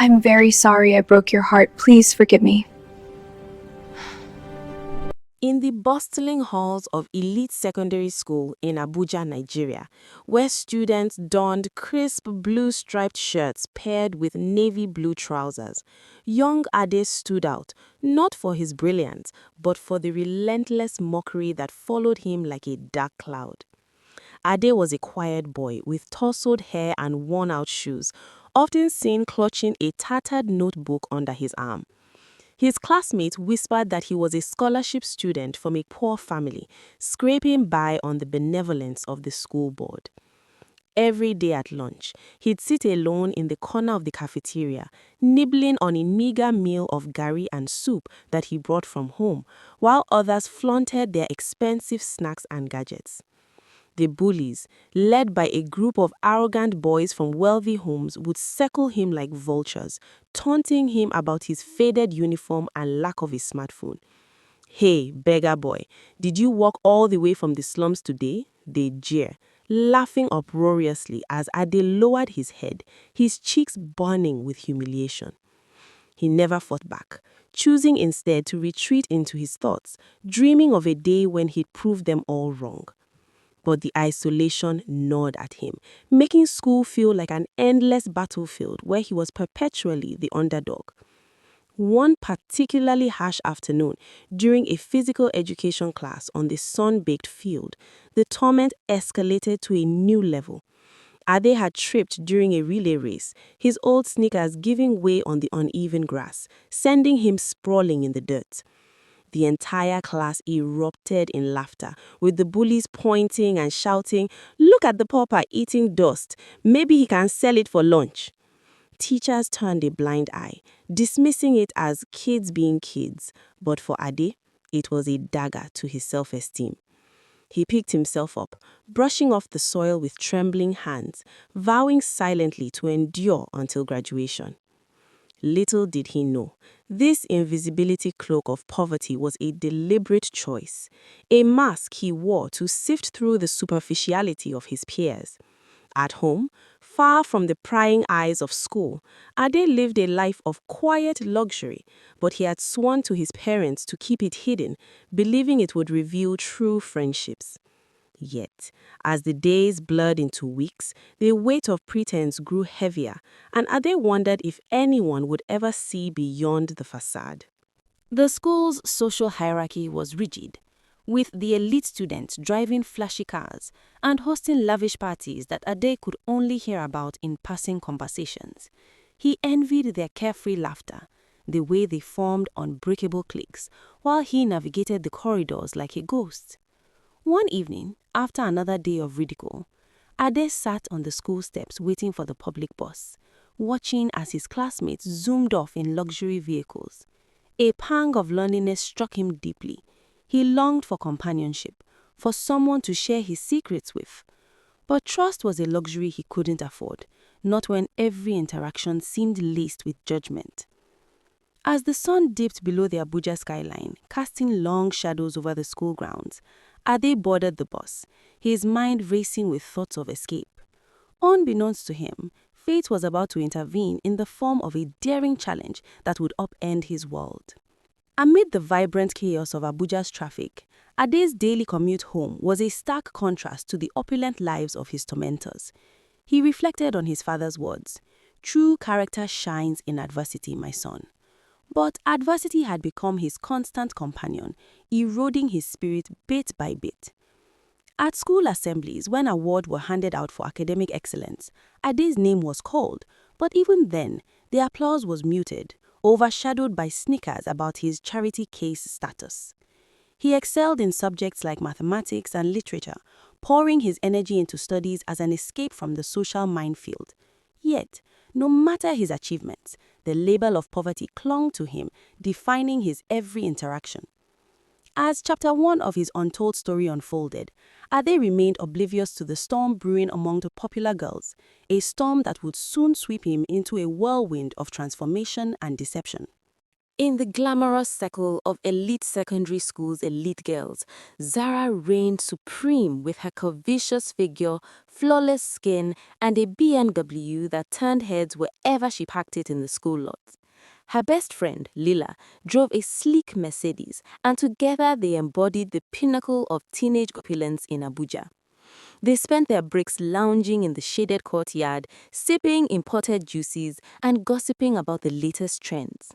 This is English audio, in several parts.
I'm very sorry I broke your heart. Please forgive me. In the bustling halls of elite secondary school in Abuja, Nigeria, where students donned crisp blue striped shirts paired with navy blue trousers, young Ade stood out, not for his brilliance, but for the relentless mockery that followed him like a dark cloud. Ade was a quiet boy with tousled hair and worn-out shoes, often seen clutching a tattered notebook under his arm. His classmates whispered that he was a scholarship student from a poor family, scraping by on the benevolence of the school board. Every day at lunch, he'd sit alone in the corner of the cafeteria, nibbling on a meager meal of garri and soup that he brought from home, while others flaunted their expensive snacks and gadgets. The bullies, led by a group of arrogant boys from wealthy homes, would circle him like vultures, taunting him about his faded uniform and lack of a smartphone. "Hey, beggar boy, did you walk all the way from the slums today?" They jeer, laughing uproariously as Ade lowered his head, his cheeks burning with humiliation. He never fought back, choosing instead to retreat into his thoughts, dreaming of a day when he'd prove them all wrong. But the isolation gnawed at him, making school feel like an endless battlefield where he was perpetually the underdog. One particularly harsh afternoon, during a physical education class on the sun-baked field, the torment escalated to a new level. Ade had tripped during a relay race, his old sneakers giving way on the uneven grass, sending him sprawling in the dirt. The entire class erupted in laughter, with the bullies pointing and shouting, "Look at the pauper eating dust. Maybe he can sell it for lunch." Teachers turned a blind eye, dismissing it as kids being kids, but for Ade, it was a dagger to his self-esteem. He picked himself up, brushing off the soil with trembling hands, vowing silently to endure until graduation. Little did he know, this invisibility cloak of poverty was a deliberate choice, a mask he wore to sift through the superficiality of his peers. At home, far from the prying eyes of school, Ade lived a life of quiet luxury, but he had sworn to his parents to keep it hidden, believing it would reveal true friendships. Yet, as the days blurred into weeks, the weight of pretense grew heavier, and Ade wondered if anyone would ever see beyond the facade. The school's social hierarchy was rigid, with the elite students driving flashy cars and hosting lavish parties that Ade could only hear about in passing conversations. He envied their carefree laughter, the way they formed unbreakable cliques, while he navigated the corridors like a ghost. One evening, after another day of ridicule, Ade sat on the school steps waiting for the public bus, watching as his classmates zoomed off in luxury vehicles. A pang of loneliness struck him deeply. He longed for companionship, for someone to share his secrets with. But trust was a luxury he couldn't afford, not when every interaction seemed laced with judgment. As the sun dipped below the Abuja skyline, casting long shadows over the school grounds, Ade boarded the bus, his mind racing with thoughts of escape. Unbeknownst to him, fate was about to intervene in the form of a daring challenge that would upend his world. Amid the vibrant chaos of Abuja's traffic, Ade's daily commute home was a stark contrast to the opulent lives of his tormentors. He reflected on his father's words, "True character shines in adversity, my son." But adversity had become his constant companion, eroding his spirit bit by bit. At school assemblies, when awards were handed out for academic excellence, Ade's name was called, but even then, the applause was muted, overshadowed by snickers about his charity case status. He excelled in subjects like mathematics and literature, pouring his energy into studies as an escape from the social minefield. Yet, no matter his achievements, the label of poverty clung to him, defining his every interaction. As chapter 1 of his untold story unfolded, Ade remained oblivious to the storm brewing among the popular girls, a storm that would soon sweep him into a whirlwind of transformation and deception. In the glamorous circle of elite secondary school's elite girls, Zara reigned supreme with her curvaceous figure, flawless skin, and a BMW that turned heads wherever she parked it in the school lot. Her best friend, Lila, drove a sleek Mercedes, and together they embodied the pinnacle of teenage opulence in Abuja. They spent their breaks lounging in the shaded courtyard, sipping imported juices, and gossiping about the latest trends.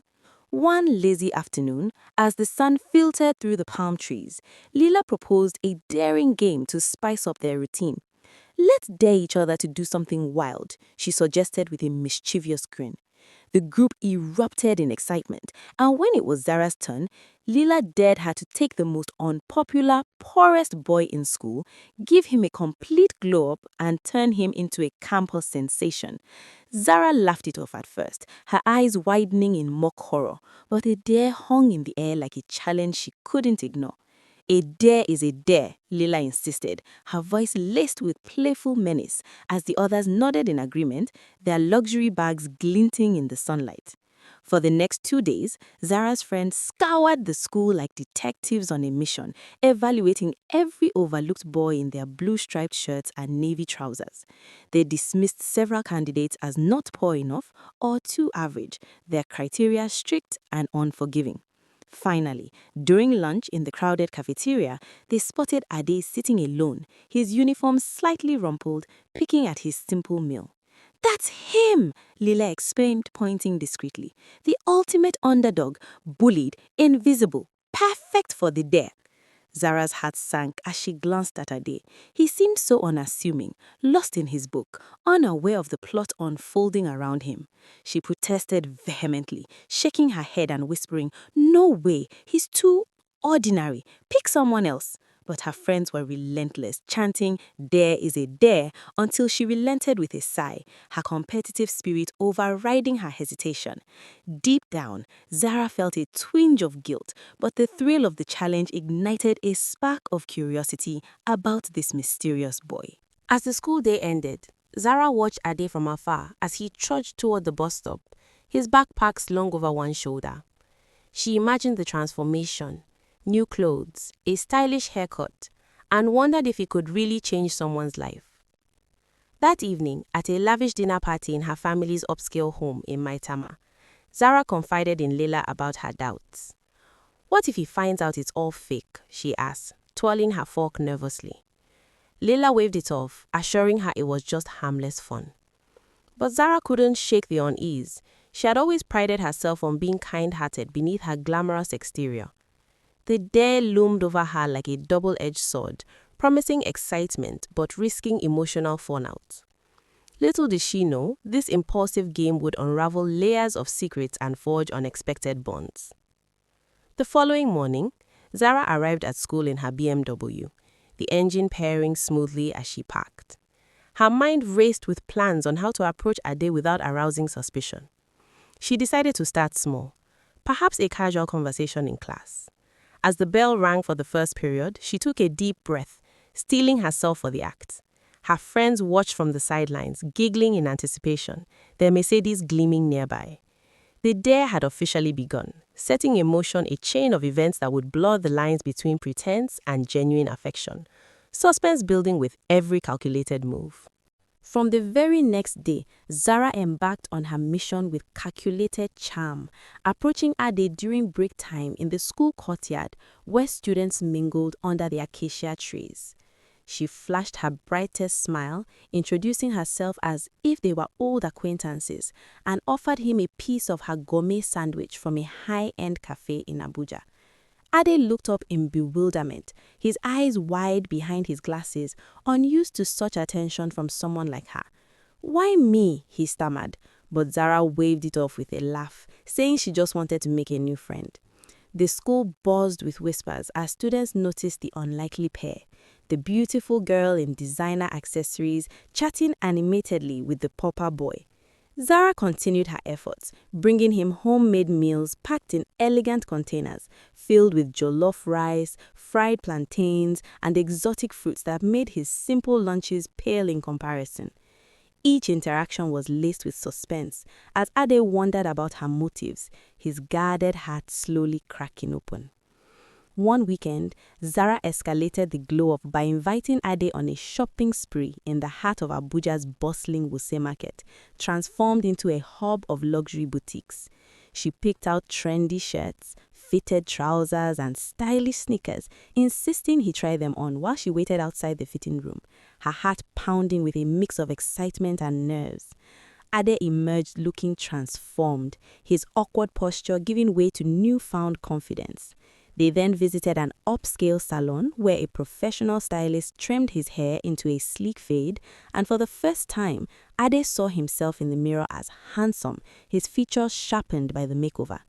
One lazy afternoon, as the sun filtered through the palm trees, Leela proposed a daring game to spice up their routine. Let's dare each other to do something wild, she suggested with a mischievous grin. The group erupted in excitement, and when it was Zara's turn, Leela dared her to take the most unpopular, poorest boy in school, give him a complete glow-up, and turn him into a campus sensation. Zara laughed it off at first, her eyes widening in mock horror, but the dare hung in the air like a challenge she couldn't ignore. A dare is a dare, Leela insisted, her voice laced with playful menace as the others nodded in agreement, their luxury bags glinting in the sunlight. For the next 2 days, Zara's friends scoured the school like detectives on a mission, evaluating every overlooked boy in their blue-striped shirts and navy trousers. They dismissed several candidates as not poor enough or too average, their criteria strict and unforgiving. Finally, during lunch in the crowded cafeteria, they spotted Ade sitting alone, his uniform slightly rumpled, picking at his simple meal. "That's him!" Lila exclaimed, pointing discreetly. "The ultimate underdog, bullied, invisible, perfect for the dare." Zara's heart sank as she glanced at Ade. He seemed so unassuming, lost in his book, unaware of the plot unfolding around him. She protested vehemently, shaking her head and whispering, "No way, he's too ordinary. Pick someone else." But her friends were relentless, chanting, "Dare is a dare," until she relented with a sigh, her competitive spirit overriding her hesitation. Deep down, Zara felt a twinge of guilt, but the thrill of the challenge ignited a spark of curiosity about this mysterious boy. As the school day ended, Zara watched Ade from afar as he trudged toward the bus stop, his backpack slung over one shoulder. She imagined the transformation, new clothes, a stylish haircut, and wondered if he could really change someone's life. That evening, at a lavish dinner party in her family's upscale home in Maitama, Zara confided in Leila about her doubts. "What if he finds out it's all fake?" she asked, twirling her fork nervously. Leila waved it off, assuring her it was just harmless fun. But Zara couldn't shake the unease. She had always prided herself on being kind-hearted beneath her glamorous exterior. The dare loomed over her like a double-edged sword, promising excitement but risking emotional fallout. Little did she know, this impulsive game would unravel layers of secrets and forge unexpected bonds. The following morning, Zara arrived at school in her BMW, the engine purring smoothly as she parked. Her mind raced with plans on how to approach Ade without arousing suspicion. She decided to start small, perhaps a casual conversation in class. As the bell rang for the first period, she took a deep breath, steeling herself for the act. Her friends watched from the sidelines, giggling in anticipation, their Mercedes gleaming nearby. The dare had officially begun, setting in motion a chain of events that would blur the lines between pretense and genuine affection, suspense building with every calculated move. From the very next day, Zara embarked on her mission with calculated charm, approaching Ade during break time in the school courtyard where students mingled under the acacia trees. She flashed her brightest smile, introducing herself as if they were old acquaintances, and offered him a piece of her gourmet sandwich from a high-end cafe in Abuja. Ade looked up in bewilderment, his eyes wide behind his glasses, unused to such attention from someone like her. "Why me?" he stammered, but Zara waved it off with a laugh, saying she just wanted to make a new friend. The school buzzed with whispers as students noticed the unlikely pair, the beautiful girl in designer accessories chatting animatedly with the pauper boy. Zara continued her efforts, bringing him homemade meals packed in elegant containers, filled with jollof rice, fried plantains, and exotic fruits that made his simple lunches pale in comparison. Each interaction was laced with suspense. As Ade wondered about her motives, his guarded heart slowly cracking open. One weekend, Zara escalated the glow-up by inviting Ade on a shopping spree in the heart of Abuja's bustling Wuse market, transformed into a hub of luxury boutiques. She picked out trendy shirts, fitted trousers, and stylish sneakers, insisting he try them on while she waited outside the fitting room, her heart pounding with a mix of excitement and nerves. Ade emerged looking transformed, his awkward posture giving way to newfound confidence. They then visited an upscale salon where a professional stylist trimmed his hair into a sleek fade, and for the first time, Ade saw himself in the mirror as handsome, his features sharpened by the makeover.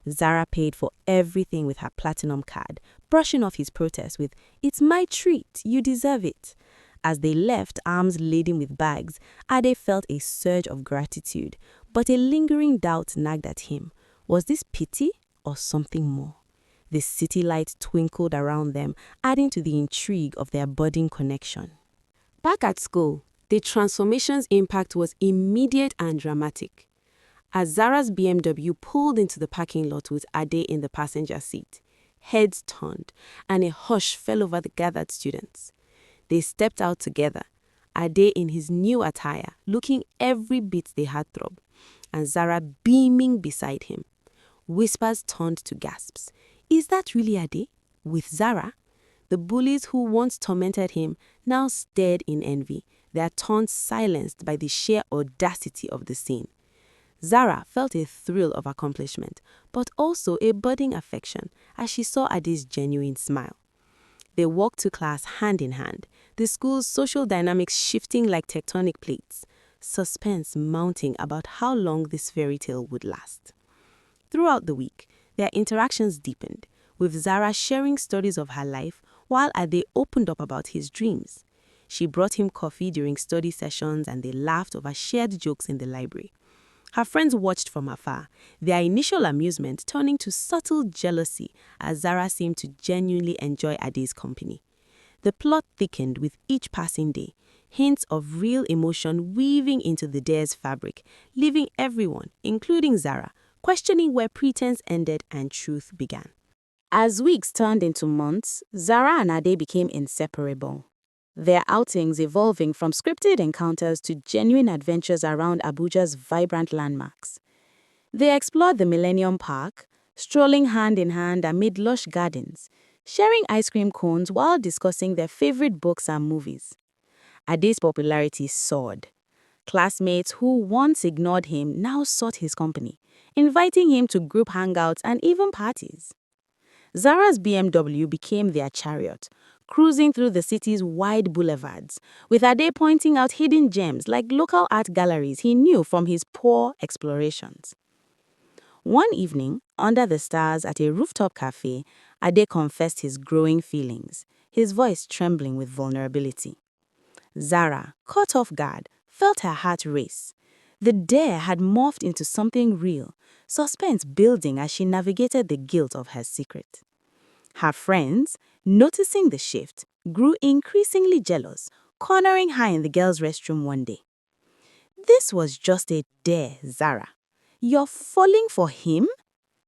Zara paid for everything with her platinum card, brushing off his protest with, "It's my treat, you deserve it." As they left, arms laden with bags, Ade felt a surge of gratitude, but a lingering doubt nagged at him. Was this pity or something more? The city light twinkled around them, adding to the intrigue of their budding connection. Back at school, the transformation's impact was immediate and dramatic. As Zara's BMW pulled into the parking lot with Ade in the passenger seat, heads turned, and a hush fell over the gathered students. They stepped out together, Ade in his new attire, looking every bit the heartthrob, and Zara beaming beside him. Whispers turned to gasps. Is that really Ade? With Zara? The bullies who once tormented him now stared in envy, their taunts silenced by the sheer audacity of the scene. Zara felt a thrill of accomplishment, but also a budding affection as she saw Ade's genuine smile. They walked to class hand in hand, the school's social dynamics shifting like tectonic plates, suspense mounting about how long this fairy tale would last. Throughout the week, their interactions deepened, with Zara sharing stories of her life while Ade opened up about his dreams. She brought him coffee during study sessions and they laughed over shared jokes in the library. Her friends watched from afar, their initial amusement turning to subtle jealousy as Zara seemed to genuinely enjoy Ade's company. The plot thickened with each passing day, hints of real emotion weaving into the dare's fabric, leaving everyone, including Zara, questioning where pretense ended and truth began. As weeks turned into months, Zara and Ade became inseparable. Their outings evolving from scripted encounters to genuine adventures around Abuja's vibrant landmarks. They explored the Millennium Park, strolling hand in hand amid lush gardens, sharing ice cream cones while discussing their favorite books and movies. Ade's popularity soared. Classmates who once ignored him now sought his company, inviting him to group hangouts and even parties. Zara's BMW became their chariot, cruising through the city's wide boulevards, with Ade pointing out hidden gems like local art galleries he knew from his poor explorations. One evening, under the stars at a rooftop cafe, Ade confessed his growing feelings, his voice trembling with vulnerability. Zara, caught off guard, felt her heart race. The dare had morphed into something real, suspense building as she navigated the guilt of her secret. Her friends, noticing the shift, grew increasingly jealous, cornering her in the girls' restroom one day. "This was just a dare, Zara. You're falling for him?"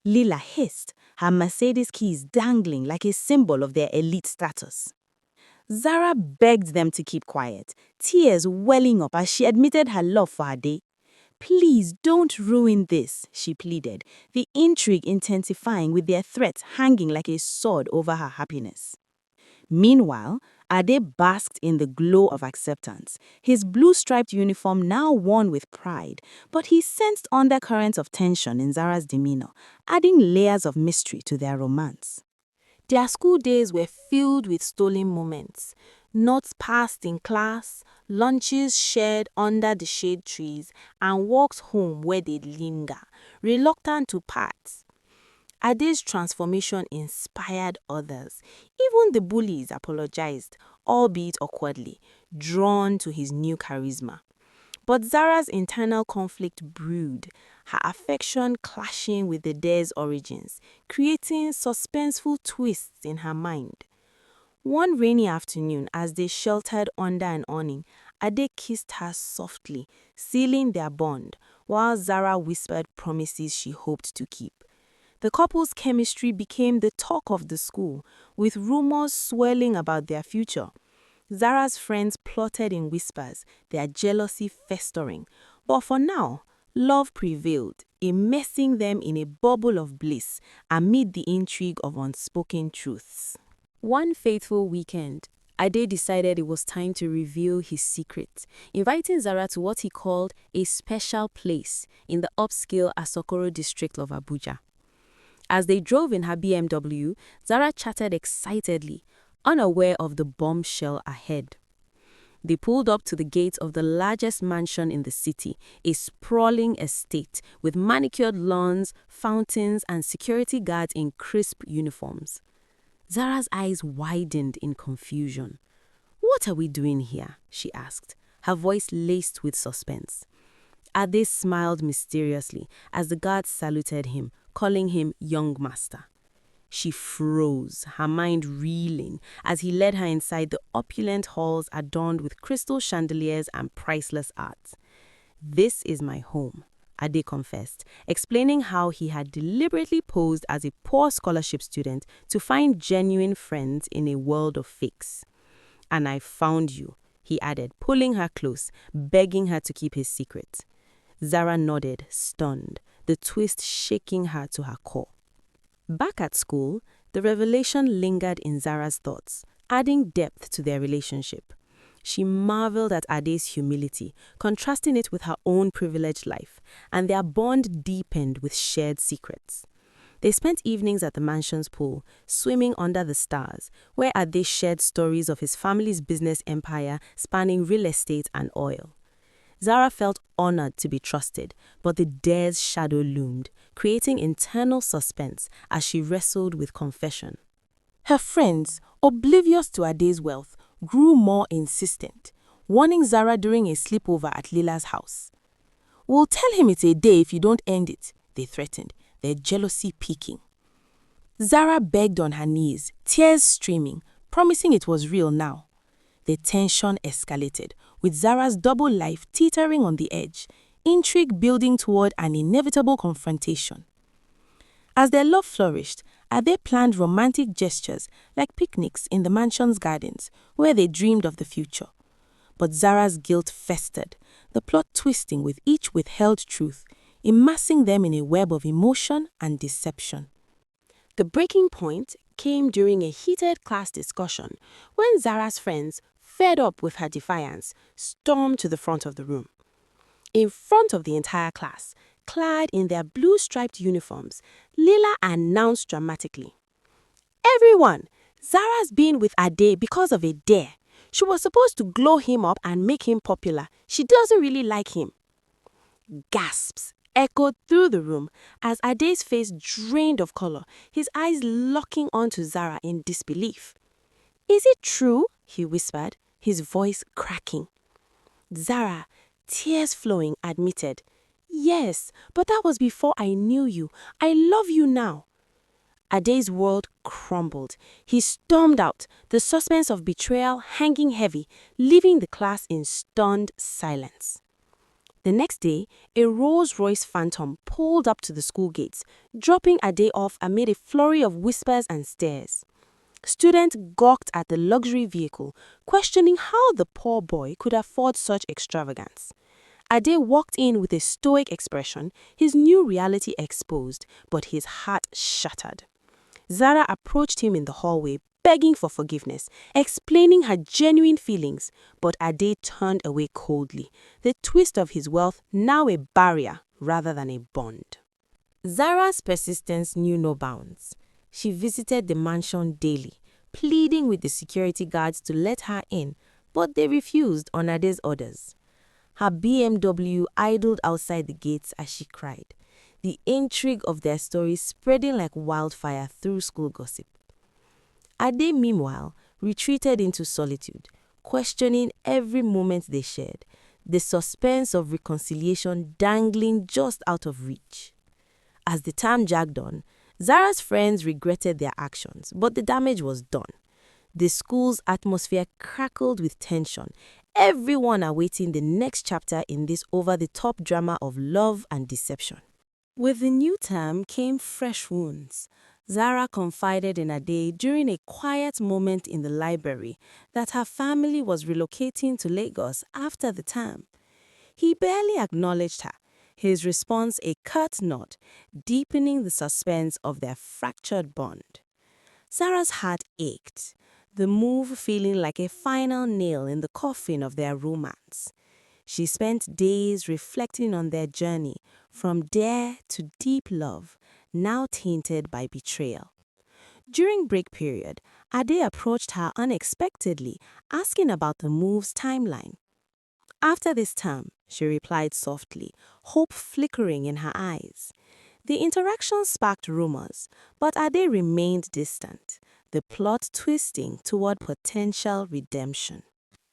Lila hissed, her Mercedes keys dangling like a symbol of their elite status. Zara begged them to keep quiet, tears welling up as she admitted her love for Ade. "Please don't ruin this," she pleaded, the intrigue intensifying with their threats hanging like a sword over her happiness. Meanwhile, Ade basked in the glow of acceptance, his blue-striped uniform now worn with pride, but he sensed undercurrents of tension in Zara's demeanor, adding layers of mystery to their romance. Their school days were filled with stolen moments, notes passed in class, lunches shared under the shade trees, and walks home where they'd linger, reluctant to part. Ade's transformation inspired others. Even the bullies apologized, albeit awkwardly, drawn to his new charisma. But Zara's internal conflict brewed, her affection clashing with the dare's origins, creating suspenseful twists in her mind. One rainy afternoon, as they sheltered under an awning, Ade kissed her softly, sealing their bond, while Zara whispered promises she hoped to keep. The couple's chemistry became the talk of the school, with rumors swirling about their future. Zara's friends plotted in whispers, their jealousy festering. But for now, love prevailed, immersing them in a bubble of bliss amid the intrigue of unspoken truths. One fateful weekend, Ade decided it was time to reveal his secret, inviting Zara to what he called a special place in the upscale Asokoro district of Abuja. As they drove in her BMW, Zara chatted excitedly, unaware of the bombshell ahead. They pulled up to the gate of the largest mansion in the city, a sprawling estate with manicured lawns, fountains, and security guards in crisp uniforms. Zara's eyes widened in confusion. "What are we doing here?" she asked, her voice laced with suspense. Ade smiled mysteriously as the guards saluted him, calling him young master. She froze, her mind reeling, as he led her inside the opulent halls adorned with crystal chandeliers and priceless art. "This is my home," Ade confessed, explaining how he had deliberately posed as a poor scholarship student to find genuine friends in a world of fakes. "And I found you," he added, pulling her close, begging her to keep his secret. Zara nodded, stunned, the twist shaking her to her core. Back at school, the revelation lingered in Zara's thoughts, adding depth to their relationship. She marveled at Ade's humility, contrasting it with her own privileged life, and their bond deepened with shared secrets. They spent evenings at the mansion's pool, swimming under the stars, where Ade shared stories of his family's business empire spanning real estate and oil. Zara felt honored to be trusted, but the dare's shadow loomed, creating internal suspense as she wrestled with confession. Her friends, oblivious to Ade's wealth, grew more insistent, warning Zara during a sleepover at Lila's house. "We'll tell him it's a day if you don't end it," they threatened, their jealousy peaking. Zara begged on her knees, tears streaming, promising it was real now. The tension escalated, with Zara's double life teetering on the edge, intrigue building toward an inevitable confrontation. As their love flourished, Ade planned romantic gestures like picnics in the mansion's gardens, where they dreamed of the future. But Zara's guilt festered, the plot twisting with each withheld truth, immersing them in a web of emotion and deception. The breaking point came during a heated class discussion when Zara's friends, fed up with her defiance, stormed to the front of the room. In front of the entire class, clad in their blue-striped uniforms, Lila announced dramatically, "Everyone, Zara's been with Ade because of a dare. She was supposed to glow him up and make him popular. She doesn't really like him." Gasps echoed through the room as Ade's face drained of color, his eyes locking onto Zara in disbelief. "Is it true?" he whispered, his voice cracking. Zara, tears flowing, admitted, "Yes, but that was before I knew you. I love you now." Ade's world crumbled. He stormed out, the suspense of betrayal hanging heavy, leaving the class in stunned silence. The next day, a Rolls Royce Phantom pulled up to the school gates, dropping Ade off amid a flurry of whispers and stares. Students gawked at the luxury vehicle, questioning how the poor boy could afford such extravagance. Ade walked in with a stoic expression, his new reality exposed, but his heart shattered. Zara approached him in the hallway, begging for forgiveness, explaining her genuine feelings, but Ade turned away coldly, the twist of his wealth now a barrier rather than a bond. Zara's persistence knew no bounds. She visited the mansion daily, pleading with the security guards to let her in, but they refused on Ade's orders. Her BMW idled outside the gates as she cried, the intrigue of their story spreading like wildfire through school gossip. Ade, meanwhile, retreated into solitude, questioning every moment they shared, the suspense of reconciliation dangling just out of reach. As the time dragged on, Zara's friends regretted their actions, but the damage was done. The school's atmosphere crackled with tension, everyone awaiting the next chapter in this over-the-top drama of love and deception. With the new term came fresh wounds. Zara confided in Ade during a quiet moment in the library that her family was relocating to Lagos after the term. He barely acknowledged her, his response a curt nod, deepening the suspense of their fractured bond. Zara's heart ached, the move feeling like a final nail in the coffin of their romance. She spent days reflecting on their journey from dare to deep love, now tainted by betrayal. During break period, Ade approached her unexpectedly, asking about the move's timeline. After this term, she replied softly, hope flickering in her eyes. The interaction sparked rumors, but Ade remained distant, the plot twisting toward potential redemption.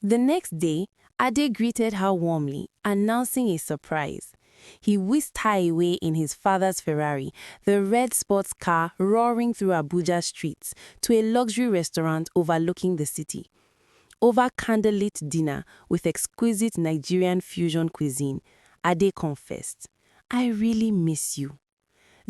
The next day, Ade greeted her warmly, announcing a surprise. He whisked her away in his father's Ferrari, the red sports car roaring through Abuja streets, to a luxury restaurant overlooking the city. Over candlelit dinner with exquisite Nigerian fusion cuisine, Ade confessed, "I really miss you."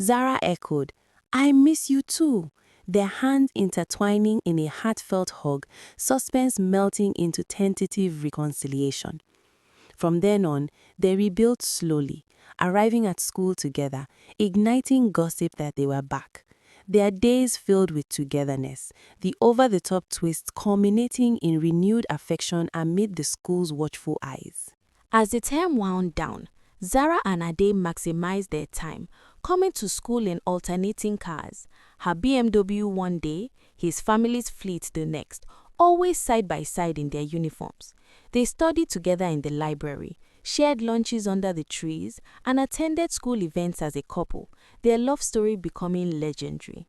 Zara echoed, "I miss you too," their hands intertwining in a heartfelt hug, suspense melting into tentative reconciliation. From then on, they rebuilt slowly, arriving at school together, igniting gossip that they were back. Their days filled with togetherness, the over-the-top twists culminating in renewed affection amid the school's watchful eyes. As the term wound down, Zara and Ade maximized their time, coming to school in alternating cars, her BMW one day, his family's fleet the next, always side by side in their uniforms. They studied together in the library, shared lunches under the trees, and attended school events as a couple, their love story becoming legendary.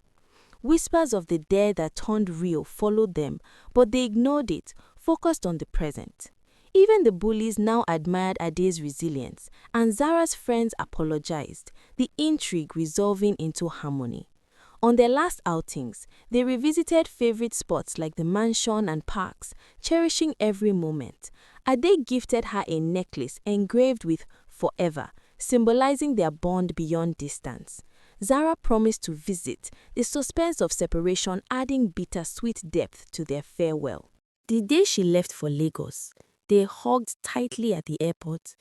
Whispers of the dare that turned real followed them, but they ignored it, focused on the present. Even the bullies now admired Ade's resilience, and Zara's friends apologized, the intrigue resolving into harmony. On their last outings, they revisited favorite spots like the mansion and parks, cherishing every moment. Ade gifted her a necklace engraved with "Forever," symbolizing their bond beyond distance. Zara promised to visit, the suspense of separation adding bittersweet depth to their farewell. The day she left for Lagos, they hugged tightly at the airport,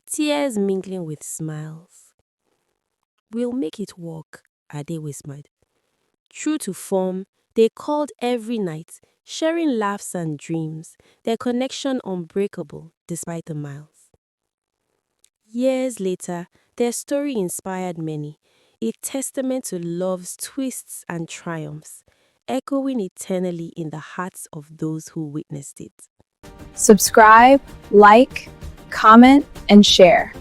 tears mingling with smiles. "We'll make it work," Ade whispered. True to form, they called every night, sharing laughs and dreams, their connection unbreakable despite the miles. Years later, their story inspired many, a testament to love's twists and triumphs, echoing eternally in the hearts of those who witnessed it. Subscribe, like, comment, and share.